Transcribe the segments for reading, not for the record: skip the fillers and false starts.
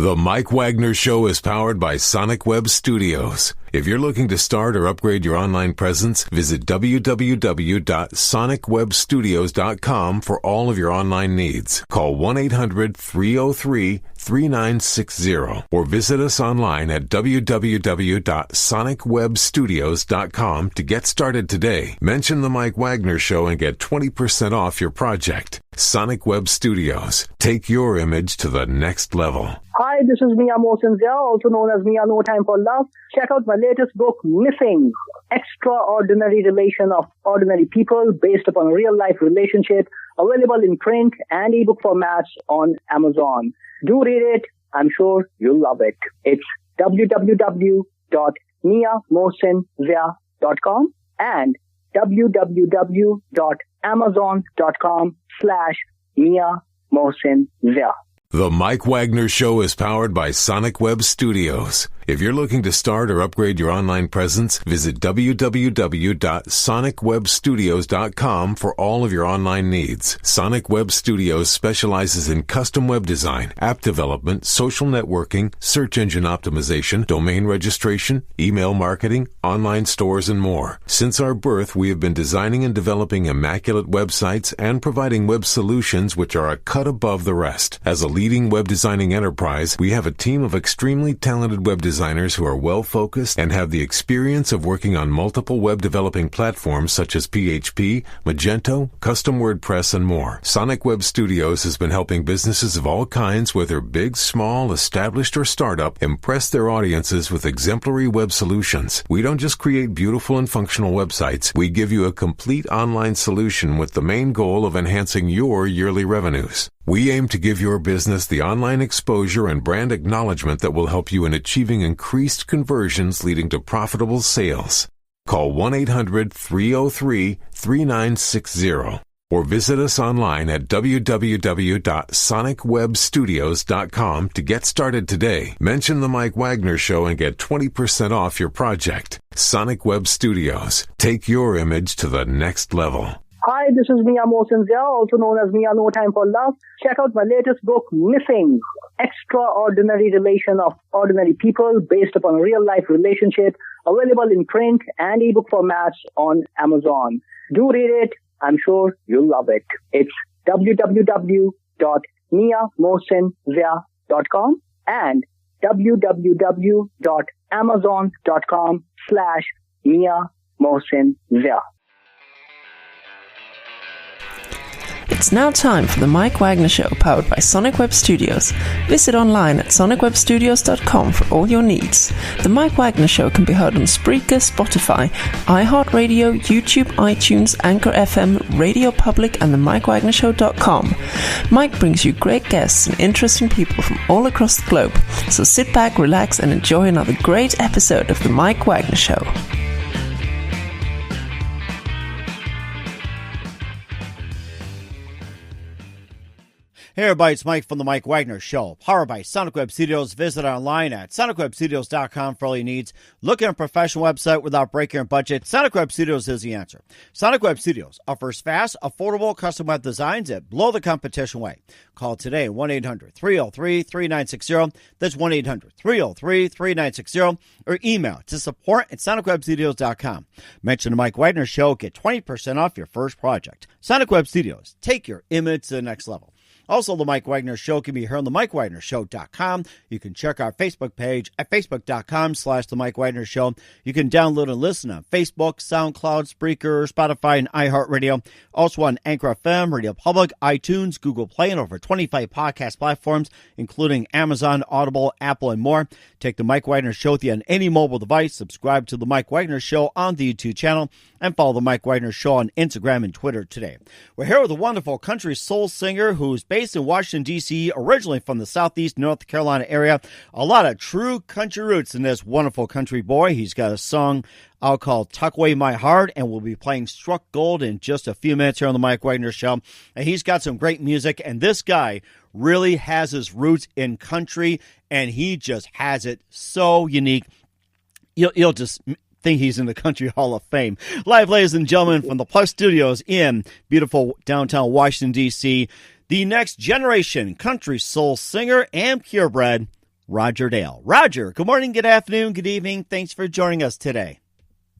The Mike Wagner Show is powered by Sonic Web Studios. If you're looking to start or upgrade your online presence, visit www.sonicwebstudios.com for all of your online needs. Call 1-800-303-3960 or visit us online at www.sonicwebstudios.com to get started today. Mention The Mike Wagner Show and get 20% off your project. Sonic Web Studios. Take your image to the next level. Hi, this is Mia Mohsen Zia, also known as Mia No Time for Love. Check out my latest book, Missing, Extraordinary Relation of Ordinary People, based upon a real-life relationship, available in print and ebook formats on Amazon. Do read it. I'm sure you'll love it. It's www.miamohsenzia.com and www.amazon.com/Mia Mohsen Zia. The Mike Wagner Show is powered by Sonic Web Studios. If you're looking to start or upgrade your online presence, visit www.sonicwebstudios.com for all of your online needs. Sonic Web Studios specializes in custom web design, app development, social networking, search engine optimization, domain registration, email marketing, online stores, and more. Since our birth, we have been designing and developing immaculate websites and providing web solutions which are a cut above the rest. As a leading web designing enterprise, we have a team of extremely talented web designers who are well-focused and have the experience of working on multiple web developing platforms such as PHP, Magento, Custom WordPress, and more. Sonic Web Studios has been helping businesses of all kinds, whether big, small, established, or startup, impress their audiences with exemplary web solutions. We don't just create beautiful and functional websites. We give you a complete online solution with the main goal of enhancing your yearly revenues. We aim to give your business the online exposure and brand acknowledgement that will help you in achieving increased conversions leading to profitable sales. Call 1-800-303-3960 or visit us online at www.sonicwebstudios.com to get started today. Mention The Mike Wagner Show and get 20% off your project. Sonic Web Studios. Take your image to the next level. Hi, this is Mia Mohsen Zia, also known as Mia No Time for Love. Check out my latest book, Missing, Extraordinary Relation of Ordinary People, based upon a real-life relationship, available in print and ebook formats on Amazon. Do read it. I'm sure you'll love it. It's www.miamohsenzia.com and www.amazon.com/Mia Mohsen Zia. It's now time for the Mike Wagner Show, powered by Sonic Web Studios. Visit online at sonicwebstudios.com for all your needs. The Mike Wagner Show can be heard on Spreaker, Spotify, iHeartRadio, YouTube, iTunes, Anchor FM, Radio Public, and themikewagnershow.com. Mike brings you great guests and interesting people from all across the globe. So sit back, relax, and enjoy another great episode of the Mike Wagner Show. Hey everybody, it's Mike from The Mike Wagner Show, powered by Sonic Web Studios. Visit online at sonicwebstudios.com for all your needs. Looking at a professional website without breaking your budget? Sonic Web Studios is the answer. Sonic Web Studios offers fast, affordable custom web designs that blow the competition away. Call today 1-800-303-3960. That's 1-800-303-3960. Or email to support@sonicwebstudios.com. Mention The Mike Wagner Show. Get 20% off your first project. Sonic Web Studios. Take your image to the next level. Also, The Mike Wagner Show can be heard on themikewagnershow.com. You can check our Facebook page at facebook.com/The Mike Wagner Show. You can download and listen on Facebook, SoundCloud, Spreaker, Spotify, and iHeartRadio. Also on Anchor FM, Radio Public, iTunes, Google Play, and over 25 podcast platforms, including Amazon, Audible, Apple, and more. Take The Mike Wagner Show with you on any mobile device. Subscribe to The Mike Wagner Show on the YouTube channel, and follow The Mike Wagner Show on Instagram and Twitter today. We're here with a wonderful country soul singer who's based in Washington, D.C., originally from the Southeast North Carolina area. A lot of true country roots in this wonderful country boy. He's got a song out called Tuck Away My Heart, and we'll be playing Struck Gold in just a few minutes here on The Mike Wagner Show. And he's got some great music, and this guy really has his roots in country, and he just has it so unique. You'll just think he's in the Country Hall of Fame. Live, ladies and gentlemen, from the Plus Studios in beautiful downtown Washington, D.C., the next generation country soul singer and purebred, Roger Dale. Roger, good morning, good afternoon, good evening. Thanks for joining us today.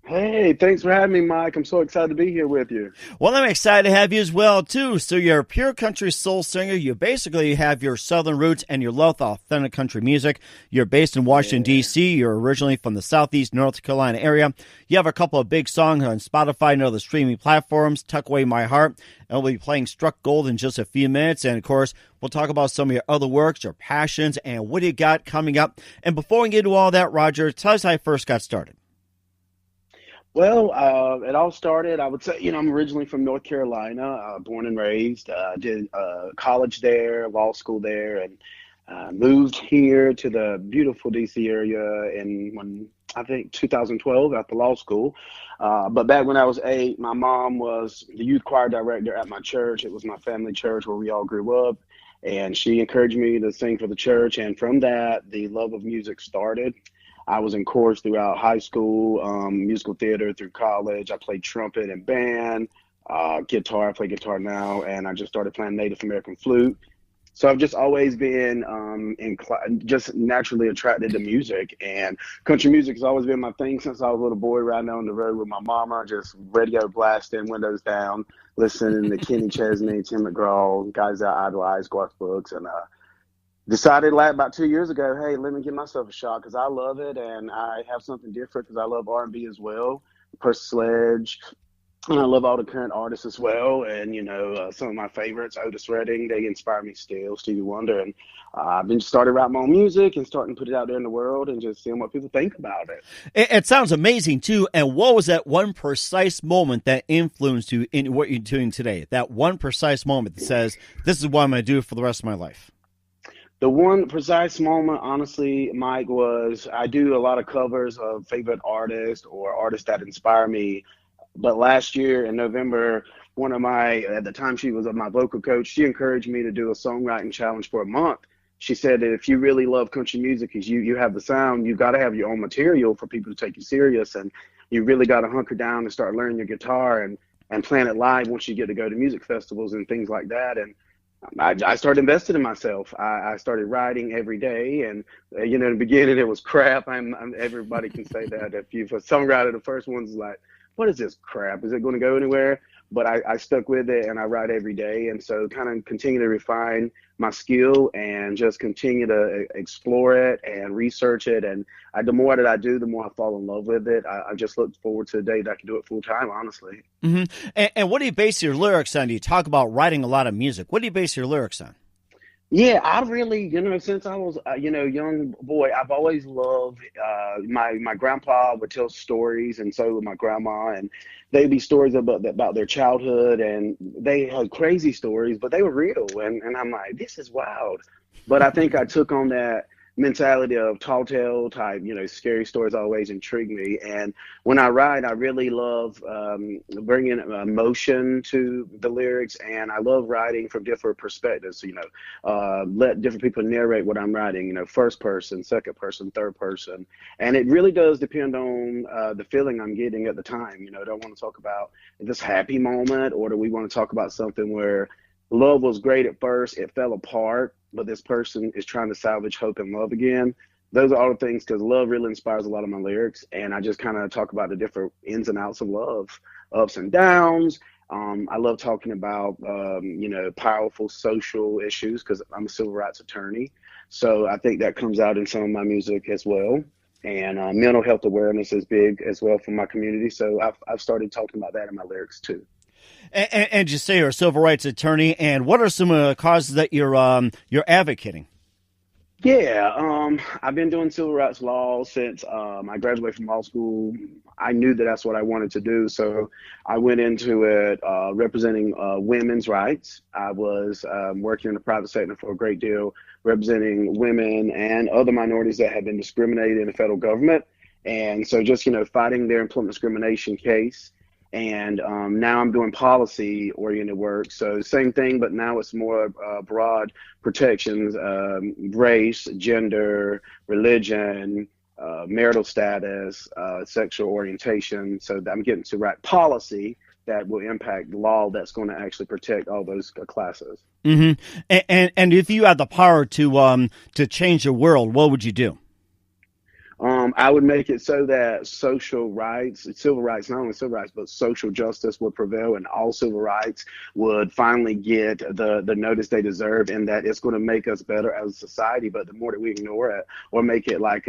Hey, thanks for having me, Mike. I'm so excited to be here with you. Well, I'm excited to have you as well, too. So you're a pure country soul singer. You basically have your southern roots and you love authentic country music. You're based in Washington, D.C. You're originally from the southeast North Carolina area. You have a couple of big songs on Spotify and other streaming platforms, Tuck Away My Heart, and we'll be playing Struck Gold in just a few minutes. And, of course, we'll talk about some of your other works, your passions, and what you got coming up. And before we get into all that, Roger, tell us how you first got started. Well, it all started, I would say, I'm originally from North Carolina, born and raised. Did college there, law school there, and moved here to the beautiful D.C. area I think 2012 after law school. But back when I was 8, my mom was the youth choir director at my church. It was my family church where we all grew up. And she encouraged me to sing for the church. And from that, the love of music started. I was in chorus throughout high school, musical theater through college. I played trumpet and band, guitar. I play guitar now, and I just started playing Native American flute. So I've just always been just naturally attracted to music, and country music has always been my thing since I was a little boy riding down the road with my mama, just radio blasting, windows down, listening to Kenny Chesney, Tim McGraw, guys that I idolize, Garth Brooks, and decided about 2 years ago, hey, let me give myself a shot because I love it and I have something different because I love R&B as well, Percy Sledge, and I love all the current artists as well. And, some of my favorites, Otis Redding, they inspire me still, Stevie Wonder. And I've been started writing my own music and starting to put it out there in the world and just seeing what people think about it. It sounds amazing, too. And what was that one precise moment that influenced you in what you're doing today? That one precise moment that says, this is what I'm going to do for the rest of my life. The one precise moment, honestly, Mike, was I do a lot of covers of favorite artists or artists that inspire me. But last year in November, at the time she was my vocal coach, she encouraged me to do a songwriting challenge for a month. She said that if you really love country music, because you have the sound, you got to have your own material for people to take you serious. And you really got to hunker down and start learning your guitar and playing it live once you get to go to music festivals and things like that. And I started investing in myself. I started writing every day, and in the beginning it was crap. Everybody can say that. If you're a songwriter, the first one's like, "What is this crap? Is it going to go anywhere?" But I stuck with it, and I write every day, and so kind of continue to refine my skill and just continue to explore it and research it. And the more that I do, the more I fall in love with it. I just look forward to the day that I can do it full time, honestly. Mm-hmm. And what do you base your lyrics on? You talk about writing a lot of music. What do you base your lyrics on? Yeah, I really, since I was, young boy, I've always loved, my grandpa would tell stories, and so would my grandma, and they'd be stories about their childhood, and they had crazy stories, but they were real, and I'm like, this is wild. But I think I took on that mentality of tall tale type, scary stories always intrigue me. And when I write, I really love bringing emotion to the lyrics, and I love writing from different perspectives. Let different people narrate what I'm writing. First person, second person, third person, and it really does depend on the feeling I'm getting at the time. Do I want to talk about this happy moment, or do we want to talk about something where love was great at first, it fell apart, but this person is trying to salvage hope and love again? Those are all the things, because love really inspires a lot of my lyrics, and I just kind of talk about the different ins and outs of love, ups and downs. I love talking about, powerful social issues, because I'm a civil rights attorney. So I think that comes out in some of my music as well. And mental health awareness is big as well for my community. So I've started talking about that in my lyrics too. And you say you're a civil rights attorney, and what are some of the causes that you're advocating? Yeah, I've been doing civil rights law since I graduated from law school. I knew that that's what I wanted to do, so I went into it representing women's rights. I was working in the private sector for a great deal, representing women and other minorities that have been discriminated in the federal government. And so just, fighting their employment discrimination case. And now I'm doing policy-oriented work. So same thing, but now it's more broad protections, race, gender, religion, marital status, sexual orientation. So I'm getting to write policy that will impact law that's going to actually protect all those classes. Mm-hmm. And if you had the power to change the world, what would you do? I would make it so that social rights, civil rights, not only civil rights, but social justice would prevail, and all civil rights would finally get the notice they deserve, and that it's going to make us better as a society. But the more that we ignore it or make it like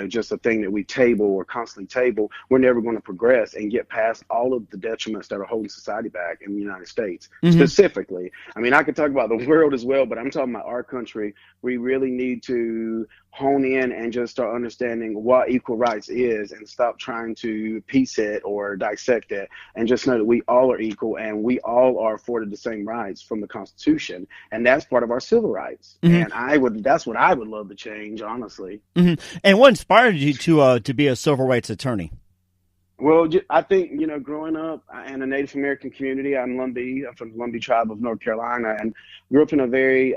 just a thing that we table or constantly table, we're never going to progress and get past all of the detriments that are holding society back in the United States. Mm-hmm. Specifically. I mean, I could talk about the world as well, but I'm talking about our country. We really need to hone in and just start understanding what equal rights is, and stop trying to piece it or dissect it, and just know that we all are equal and we all are afforded the same rights from the Constitution, and that's part of our civil rights. Mm-hmm. And that's what I would love to change, honestly. Mm-hmm. And what inspired you to be a civil rights attorney? Well, I think, growing up in a Native American community, I'm from the Lumbee tribe of North Carolina, and grew up in a very,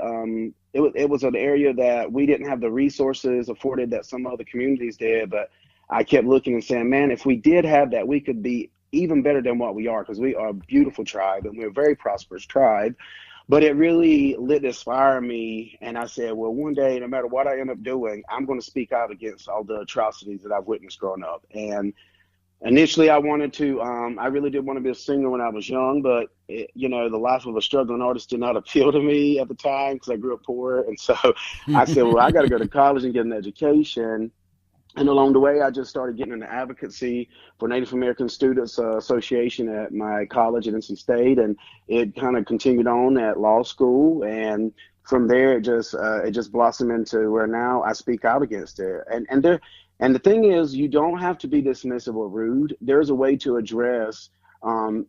it was an area that we didn't have the resources afforded that some other communities did, but I kept looking and saying, man, if we did have that, we could be even better than what we are, because we are a beautiful tribe and we're a very prosperous tribe. But it really lit this fire in me, and I said, well, one day, no matter what I end up doing, I'm going to speak out against all the atrocities that I've witnessed growing up. And initially, I really did want to be a singer when I was young, but the life of a struggling artist did not appeal to me at the time, because I grew up poor. And so I said, well, I got to go to college and get an education. And along the way, I just started getting into advocacy for Native American Students Association at my college at NC State, and it kind of continued on at law school. And from there, it just blossomed into where now I speak out against it. And the thing is, you don't have to be dismissive or rude. There's a way to address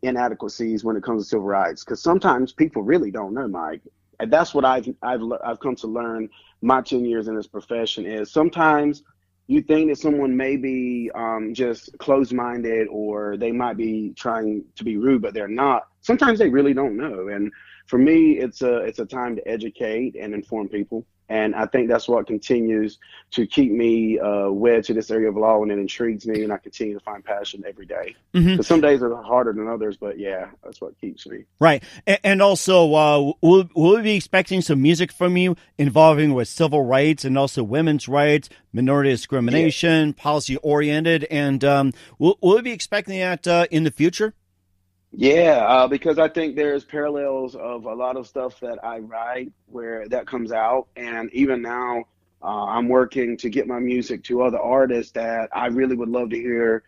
inadequacies when it comes to civil rights, because sometimes people really don't know, Mike. And that's what I've come to learn my 10 years in this profession is sometimes you think that someone may be just closed-minded, or they might be trying to be rude, but they're not. Sometimes they really don't know. And for me, it's a time to educate and inform people. And I think that's what continues to keep me wed to this area of law, and it intrigues me, and I continue to find passion every day. Mm-hmm. But some days are harder than others, but yeah, that's what keeps me. Right. And also, will we be expecting some music from you involving with civil rights and also women's rights, minority discrimination, policy-oriented, and will we be expecting that in the future? Yeah, because I think there's parallels of a lot of stuff that I write where that comes out. And even now, I'm working to get my music to other artists that I really would love to hear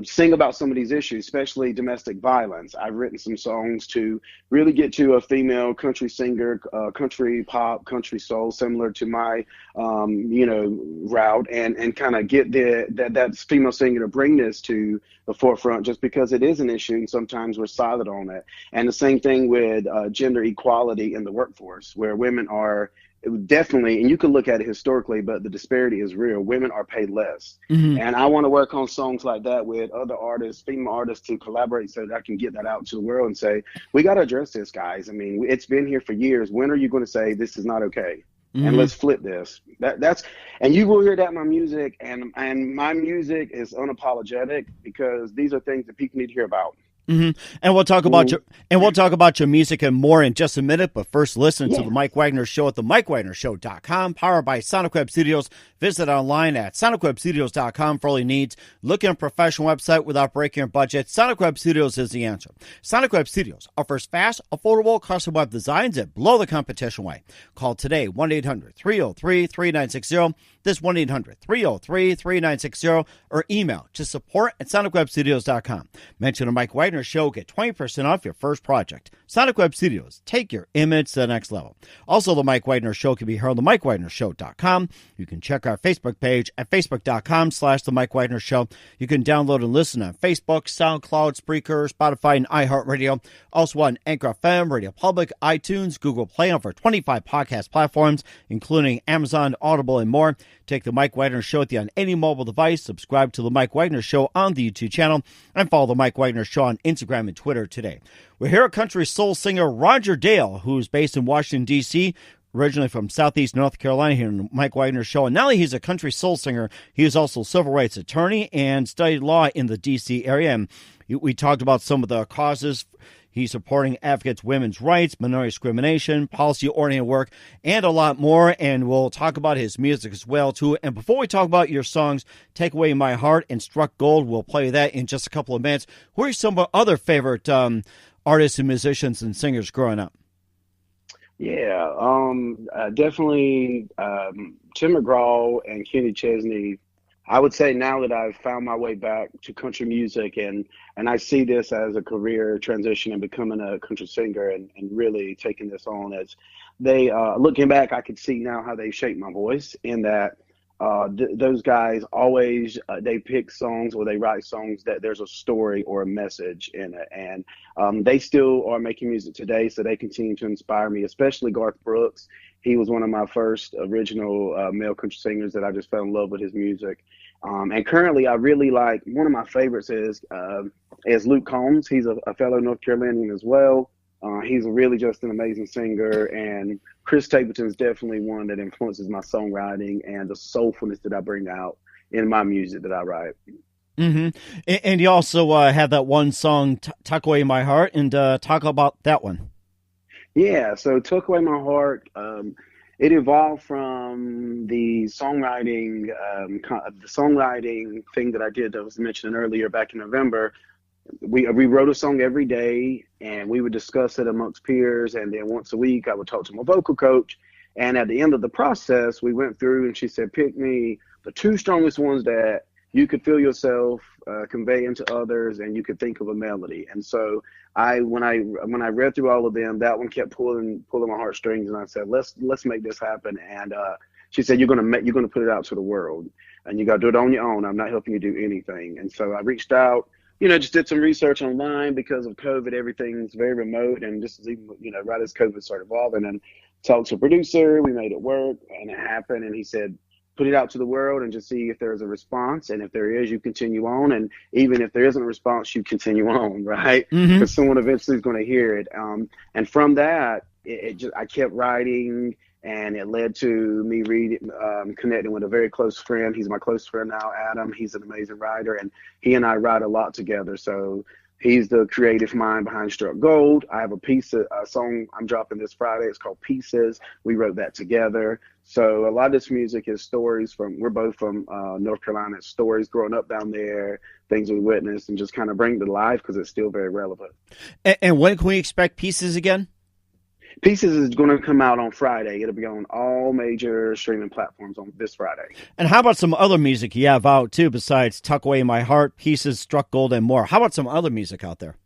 sing about some of these issues, especially domestic violence. I've written some songs to really get to a female country singer, country pop, country soul, similar to my, route, and kind of get that female singer to bring this to the forefront, just because it is an issue and sometimes we're silent on it. And the same thing with gender equality in the workforce, where women are definitely, and you can look at it historically, but the disparity is real. Women are paid less. Mm-hmm. And I want to work on songs like that with other artists, female artists, to collaborate so that I can get that out to the world and say, we got to address this, guys. I mean, it's been here for years. When are you going to say this is not okay? Mm-hmm. And let's flip this. And you will hear that in my music, and my music is unapologetic, because these are things that people need to hear about. Mm-hmm. And we'll talk about your music and more in just a minute. But first, listen to the Mike Wagner Show at themikewagnershow.com, powered by Sonic Web Studios. Visit online at sonicwebstudios.com for all your needs. Look at a professional website without breaking your budget. Sonic Web Studios is the answer. Sonic Web Studios offers fast, affordable, custom web designs that blow the competition away. Call today 1-800-303-3960. This 1-800-303-3960, or email to support@sonicwebstudios.com. Mention the Mike Wagner Show, get 20% off your first project. Sonic Web Studios, take your image to the next level. Also, the Mike Wagner Show can be heard on themikewagnershow.com. You can check our Facebook page at facebook.com/The Mike Wagner Show. You can download and listen on Facebook, SoundCloud, Spreaker, Spotify, and iHeartRadio. Also on Anchor FM, Radio Public, iTunes, Google Play, and over 25 podcast platforms, including Amazon, Audible, and more. Take The Mike Wagner Show with you on any mobile device. Subscribe to The Mike Wagner Show on the YouTube channel, and follow The Mike Wagner Show on Instagram and Twitter today. We're here at country soul singer Roger Dale, who's based in Washington, D.C., originally from Southeast North Carolina here in the Mike Wagner Show. And not only he's a country soul singer, he is also a civil rights attorney and studied law in the D.C. area. And we talked about some of the causes he's supporting: advocates, women's rights, minority discrimination, policy-oriented work, and a lot more. And we'll talk about his music as well, too. And before we talk about your songs, Take Away My Heart and Struck Gold, we'll play that in just a couple of minutes. Who are some other favorite artists and musicians and singers growing up? Yeah, definitely Tim McGraw and Kenny Chesney. I would say now that I've found my way back to country music, and I see this as a career transition and becoming a country singer, and really taking this on as they, looking back, I could see now how they shaped my voice in that those guys always, they pick songs or they write songs that there's a story or a message in it. And they still are making music today, so they continue to inspire me, especially Garth Brooks. He was one of my first original male country singers that I just fell in love with his music. And currently, I really like, one of my favorites is Luke Combs. He's a fellow North Carolinian as well. He's really just an amazing singer. And Chris Stapleton is definitely one that influences my songwriting and the soulfulness that I bring out in my music that I write. Mm-hmm. And you also have that one song, Tuck Away My Heart, and talk about that one. Yeah, so Tuck Away My Heart, it evolved from the songwriting thing that I did that was mentioned earlier back in November. We wrote a song every day, and we would discuss it amongst peers, and then once a week I would talk to my vocal coach. And at the end of the process, we went through and she said, pick me the two strongest ones that you could feel yourself conveying to others, and you could think of a melody. And so when I read through all of them, that one kept pulling my heartstrings, and I said, let's make this happen. And she said, you're gonna put it out to the world, and you got to do it on your own. I'm not helping you do anything. And so I reached out, just did some research online because of COVID. Everything's very remote, and just as even, right as COVID started evolving, and talked to a producer, we made it work, and it happened. And he said, put it out to the world and just see if there's a response. And if there is, you continue on. And even if there isn't a response, you continue on, right? Because someone eventually is going to hear it. And from that, I kept writing, and it led to me connecting with a very close friend. He's my close friend now, Adam. He's an amazing writer, and he and I write a lot together. So he's the creative mind behind Struck Gold. I have a song I'm dropping this Friday. It's called Pieces. We wrote that together. So a lot of this music is stories we're both from North Carolina, stories growing up down there, things we witnessed, and just kind of bring it to life because it's still very relevant. And when can we expect Pieces again? Pieces is going to come out on Friday. It'll be on all major streaming platforms on this Friday. And how about some other music you have out, too, besides Tuck Away My Heart, Pieces, Struck Gold, and more? How about some other music out there?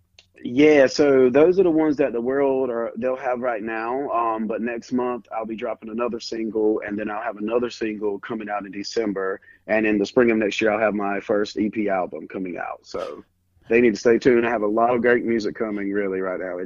Yeah, so those are the ones that the world they'll have right now. But next month, I'll be dropping another single, and then I'll have another single coming out in December. And in the spring of next year, I'll have my first EP album coming out. So they need to stay tuned. I have a lot of great music coming really right now.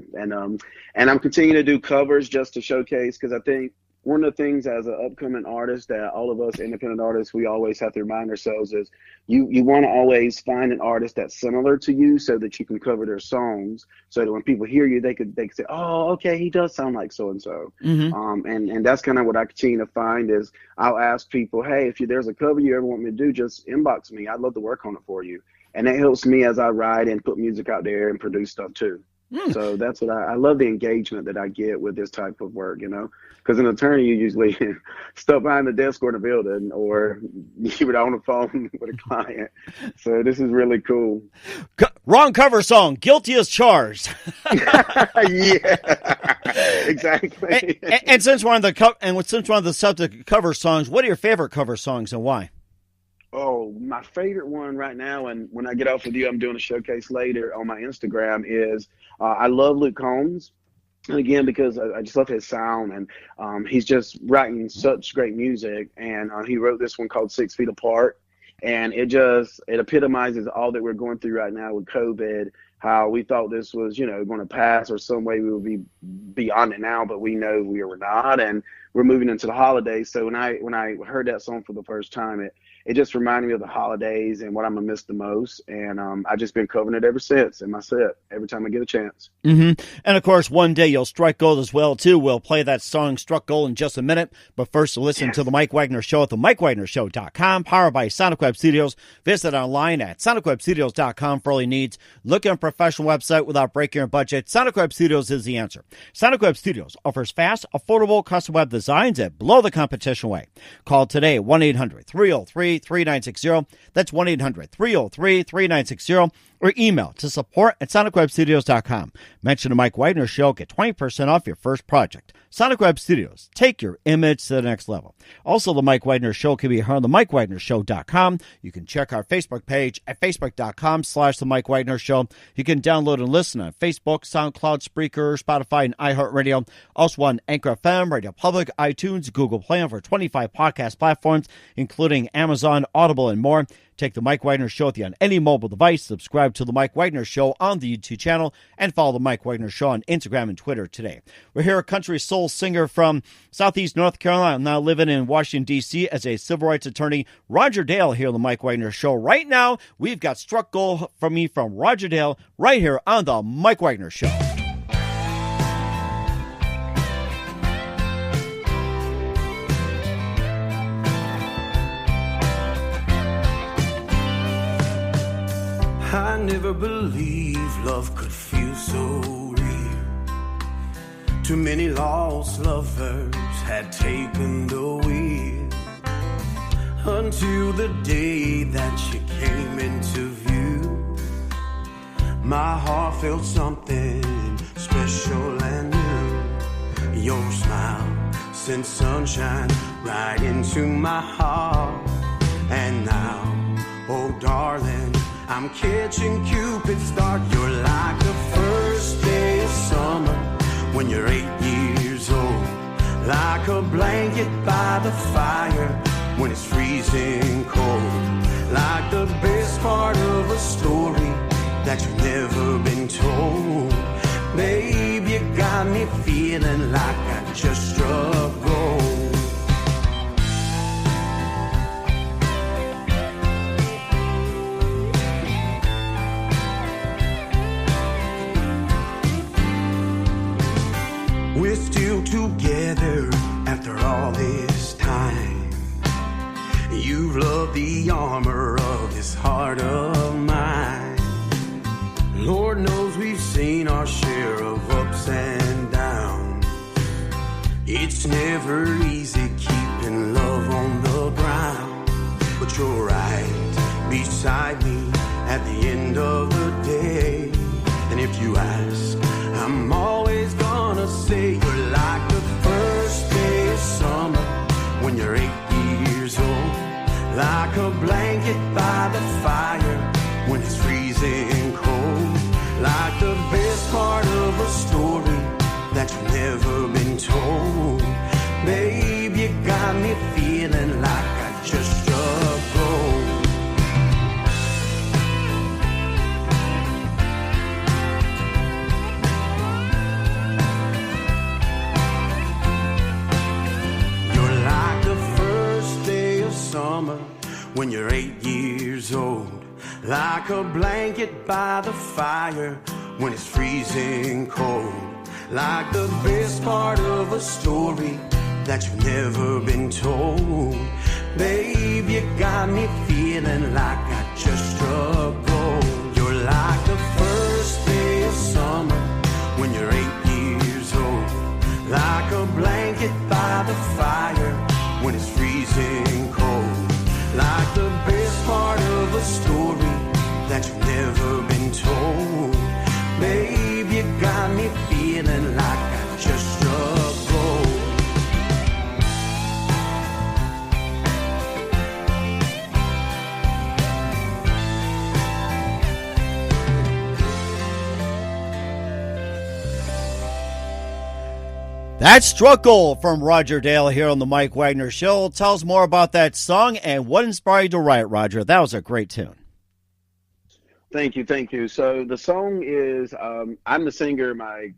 And I'm continuing to do covers just to showcase, because I think one of the things as an upcoming artist that all of us independent artists, we always have to remind ourselves is you want to always find an artist that's similar to you so that you can cover their songs, so that when people hear you, they could say, oh, okay, he does sound like so-and-so. And that's kind of what I continue to find is I'll ask people, hey, if there's a cover you ever want me to do, just inbox me. I'd love to work on it for you. And that helps me as I write and put music out there and produce stuff too. So that's what I love, the engagement that I get with this type of work, because an attorney, you usually stuck behind the desk or in the building, or you were on the phone with a client. So this is really cool. Wrong cover song, guilty as charged. Yeah, exactly. And since we're on the subject of cover songs, what are your favorite cover songs and why? Oh, my favorite one right now, and when I get off with you, I'm doing a showcase later on my Instagram, is I love Luke Combs. And again, because I just love his sound, and he's just writing such great music. And he wrote this one called 6 Feet Apart. And it epitomizes all that we're going through right now with COVID, how we thought this was, going to pass, or some way we would be beyond it now, but we know we were not. And we're moving into the holidays. So when I heard that song for the first time, it just reminded me of the holidays and what I'm gonna miss the most. And I've just been covering it ever since in my set every time I get a chance. Mm-hmm. And of course, one day you'll strike gold as well too. We'll play that song "Struck Gold" in just a minute. But first, listen to the Mike Wagner Show at the MikeWagnerShow.com, powered by Sonic Web Studios. Visit online at SonicWebStudios.com for all your needs. Look at a professional website without breaking your budget. Sonic Web Studios is the answer. Sonic Web Studios offers fast, affordable custom web designs that blow the competition away. Call today 1-800-303-3960. That's 1-800-303-3960. Or email to support@sonicwebstudios.com. Mention the Mike Wagner Show. Get 20% off your first project. Sonic Web Studios. Take your image to the next level. Also, the Mike Wagner Show can be heard on the MikeWagnerShow.com. You can check our Facebook page at Facebook.com/The Mike Wagner Show. You can download and listen on Facebook, SoundCloud, Spreaker, Spotify, and iHeartRadio. Also on Anchor FM, Radio Public, iTunes, Google Play, and over 25 podcast platforms, including Amazon, Audible, and more. Take the Mike Wagner Show with you on any mobile device. Subscribe to the Mike Wagner Show on the YouTube channel and follow the Mike Wagner Show on Instagram and Twitter today. We're here, a country soul singer from Southeast North Carolina, now living in Washington, D.C. as a civil rights attorney. Roger Dale here on the Mike Wagner Show. Right now, we've got Struck Gold from me from Roger Dale right here on the Mike Wagner Show. I never believed love could feel so real. Too many lost lovers had taken the wheel, until the day that you came into view. My heart felt something special and new. Your smile sent sunshine right into my heart. And now, oh darling, I'm catching Cupid's dart. You're like the first day of summer when you're 8 years old, like a blanket by the fire when it's freezing cold, like the best part of a story that you've never been told. Babe, you got me feeling like I just struck gold. We're still together after all this time. You've loved the armor of this heart of mine. Lord knows we've seen our share of ups and downs. It's never easy keeping love on the ground, but you're right beside me at the end of the day. And if you ask, I'm always gonna say you're like the first day of summer when you're 8 years old, like a blanket by the fire when it's freezing cold, like the best part of a story that you've never been told. Babe, you got me feeling like I just struck gold. Summer when you're 8 years old, like a blanket by the fire when it's freezing cold, like the best part of a story that you've never been told. Babe, you got me feeling like I just struck gold. You're like the first day of summer when you're 8 years old, like a blanket by the fire when it's freezing cold, like the best part of a story that you've never been told. Babe, you got me feeling like I just struck gold. That's Struck Gold from Roger Dale here on the Mike Wagner Show. Tell us more about that song and what inspired you to write it, Roger. That was a great tune. Thank you. So the song is, I'm the singer. My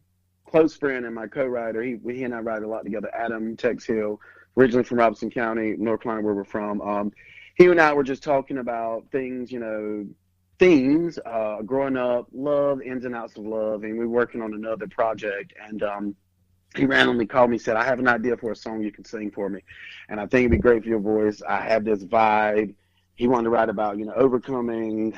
close friend and my co-writer. He and I write a lot together. Adam Tex Hill, originally from Robeson County, North Carolina, where we're from. He and I were just talking about things, themes, growing up, love, ins and outs of love, and we were working on another project, and he randomly called me and said, I have an idea for a song you can sing for me, and I think it'd be great for your voice. I have this vibe. He wanted to write about, overcoming,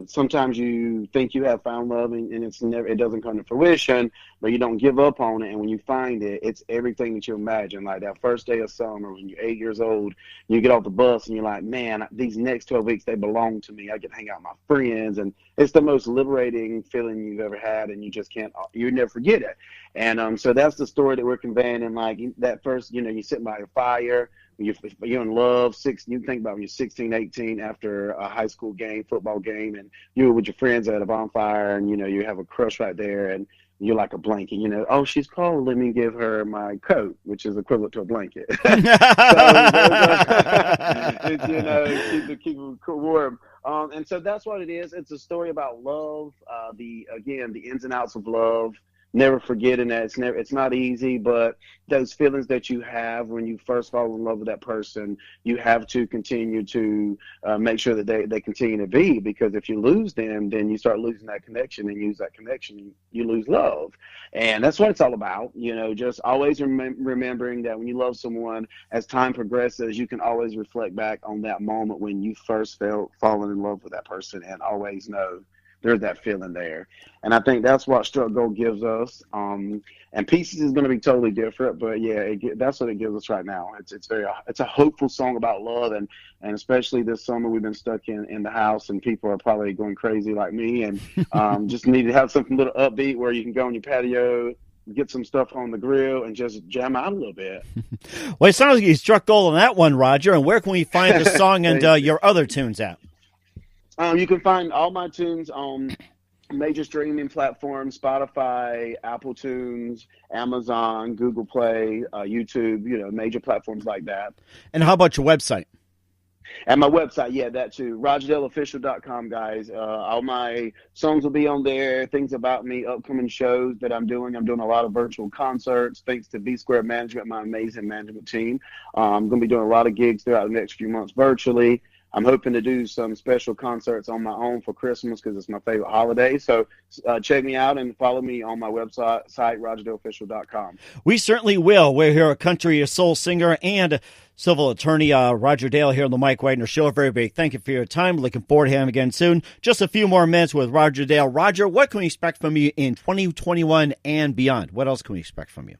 sometimes you think you have found love and it doesn't come to fruition, but you don't give up on it. And when you find it, it's everything that you imagine. Like that first day of summer when you're 8 years old, you get off the bus and you're like, man, these next 12 weeks, they belong to me. I get to hang out with my friends. And it's the most liberating feeling you've ever had. And you never forget it. And so that's the story that we're conveying. And like that first, you sit by a fire. You're in love, you think about when you're 16, 18 after a high school game, football game, and you're with your friends at a bonfire, and, you have a crush right there, and you're like a blanket, oh, she's cold, let me give her my coat, which is equivalent to a blanket. Keep it warm. And so that's what it is. It's a story about love, the ins and outs of love. Never forgetting that it's not easy, but those feelings that you have when you first fall in love with that person, you have to continue to make sure that they continue to be, because if you lose them, then you start losing that connection, and use that connection, you lose love. And that's what it's all about, just always remembering that when you love someone, as time progresses, you can always reflect back on that moment when you first fallen in love with that person, and always know there's that feeling there. And I think that's what Struck Gold gives us. And Pieces is going to be totally different, but yeah, that's what it gives us right now. It's a hopeful song about love, and especially this summer we've been stuck in the house, and people are probably going crazy like me, and just need to have something a little upbeat where you can go on your patio, get some stuff on the grill, and just jam out a little bit. Well, it sounds like you struck gold on that one, Roger. And where can we find the song and your other tunes at? You can find all my tunes on major streaming platforms: Spotify, Apple Tunes, Amazon, Google Play, YouTube, major platforms like that. And how about your website? And my website, yeah, that too, RogerDaleOfficial.com, guys. All my songs will be on there, things about me, upcoming shows that I'm doing. I'm doing a lot of virtual concerts, thanks to B Square Management, my amazing management team. I'm going to be doing a lot of gigs throughout the next few months virtually. I'm hoping to do some special concerts on my own for Christmas because it's my favorite holiday. So check me out and follow me on my website, RogerDaleOfficial.com. We certainly will. We're here, a country soul singer and civil attorney, Roger Dale, here on the Mike Wagner Show. Very big thank you for your time. Looking forward to having him again soon. Just a few more minutes with Roger Dale. Roger, what can we expect from you in 2021 and beyond? What else can we expect from you?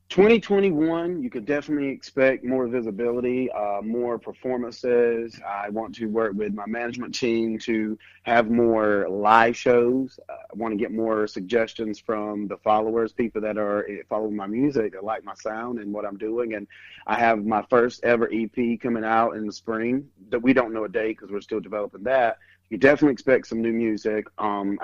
2021, you could definitely expect more visibility, more performances. I want to work with my management team to have more live shows. I want to get more suggestions from the followers, people that are following my music, that like my sound and what I'm doing. And I have my first ever EP coming out in the spring that we don't know a date because we're still developing that. You definitely expect some new music. I'm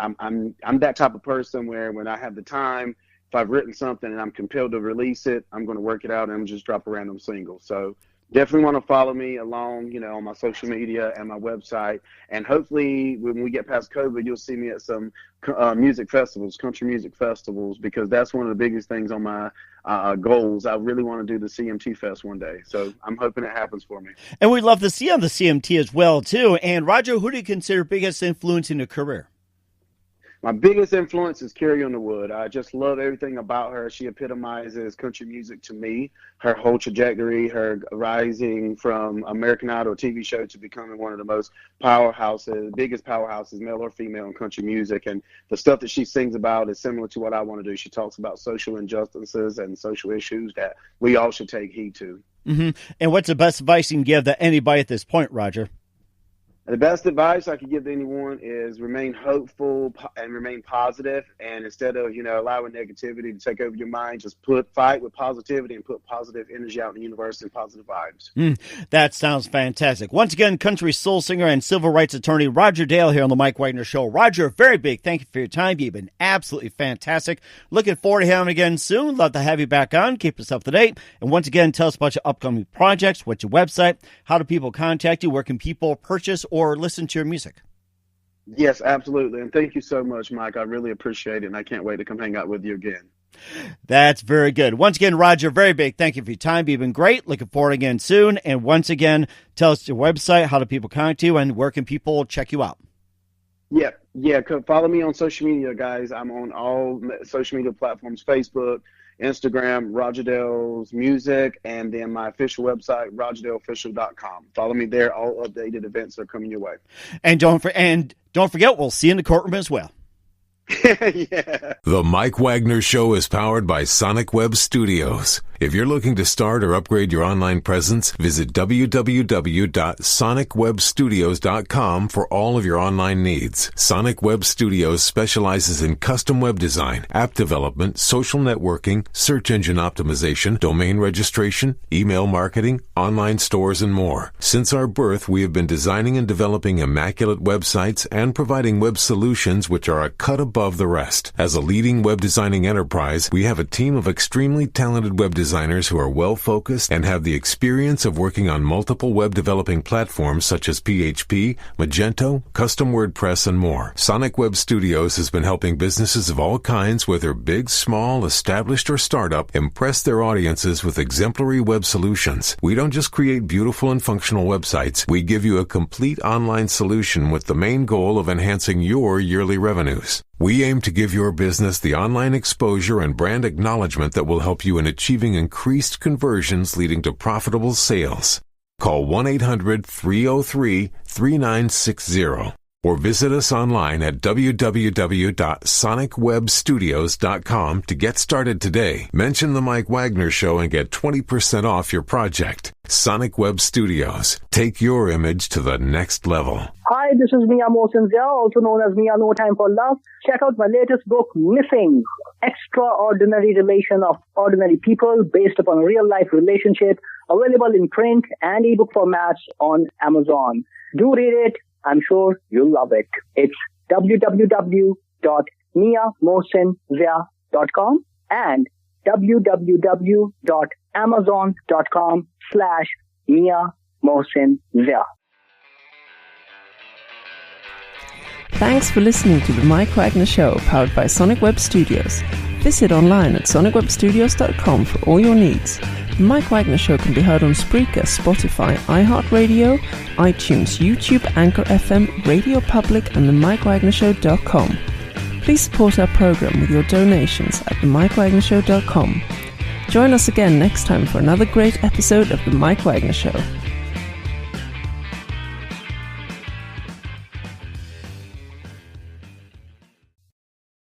that type of person where when I have the time, if I've written something and I'm compelled to release it, I'm going to work it out and just drop a random single. So definitely want to follow me along, on my social media and my website. And hopefully when we get past COVID, you'll see me at some music festivals, country music festivals, because that's one of the biggest things on my goals. I really want to do the CMT Fest one day. So I'm hoping it happens for me. And we'd love to see you on the CMT as well, too. And Roger, who do you consider biggest influence in your career? My biggest influence is Carrie Underwood. I just love everything about her. She epitomizes country music to me. Her whole trajectory, her rising from American Idol TV show to becoming one of the most biggest powerhouses, male or female, in country music. And the stuff that she sings about is similar to what I want to do. She talks about social injustices and social issues that we all should take heed to. Mm-hmm. And what's the best advice you can give to anybody at this point, Roger? The best advice I could give to anyone is remain hopeful and remain positive. And instead of, allowing negativity to take over your mind, just fight with positivity and put positive energy out in the universe and positive vibes. That sounds fantastic. Once again, country soul singer and civil rights attorney Roger Dale here on the Mike Wagner Show. Roger, very big thank you for your time. You've been absolutely fantastic. Looking forward to having you again soon. Love to have you back on. Keep us up to date. And once again, tell us about your upcoming projects, what's your website, how do people contact you, where can people purchase or listen to your music? Yes, absolutely. And thank you so much, Mike. I really appreciate it, and I can't wait to come hang out with you again. That's very good. Once again, Roger, very big thank you for your time. You've been great. Looking forward again soon. And once again, tell us your website, how do people contact you, and where can people check you out? Yeah. Follow me on social media, guys. I'm on all social media platforms, Facebook, Instagram, Roger Dale's Music, and then my official website, rogerdaleofficial.com. Follow me there. All updated events are coming your way. And don't forget, we'll see you in the courtroom as well. Yeah. The Mike Wagner Show is powered by Sonic Web Studios. If you're looking to start or upgrade your online presence, visit www.sonicwebstudios.com for all of your online needs. Sonic Web Studios specializes in custom web design, app development, social networking, search engine optimization, domain registration, email marketing, online stores, and more. Since our birth, we have been designing and developing immaculate websites and providing web solutions which are a cut above the rest. As a leading web designing enterprise, we have a team of extremely talented web designers who are well-focused and have the experience of working on multiple web developing platforms such as PHP, Magento, Custom WordPress, and more. Sonic Web Studios has been helping businesses of all kinds, whether big, small, established, or startup, impress their audiences with exemplary web solutions. We don't just create beautiful and functional websites. We give you a complete online solution with the main goal of enhancing your yearly revenues. We aim to give your business the online exposure and brand acknowledgement that will help you in achieving increased conversions leading to profitable sales. Call 1-800-303-3960 or visit us online at www.sonicwebstudios.com to get started today. Mention the Mike Wagner Show and get 20% off your project. Sonic Web Studios. Take your image to the next level. Hi, this is Mia Mohsen Zia, also known as Mia No Time for Love. Check out my latest book, Missing: Extraordinary Relation of Ordinary People Based Upon a Real-Life Relationship, available in print and ebook formats on Amazon. Do read it. I'm sure you'll love it. It's www.miamohsenzia.com and www.amazon.com/Mia Mohsen Zia. Thanks for listening to The Mike Wagner Show, powered by Sonic Web Studios. Visit online at sonicwebstudios.com for all your needs. The Mike Wagner Show can be heard on Spreaker, Spotify, iHeartRadio, iTunes, YouTube, Anchor FM, Radio Public, and themikewagnershow.com. Please support our program with your donations at themikewagnershow.com. Join us again next time for another great episode of The Mike Wagner Show.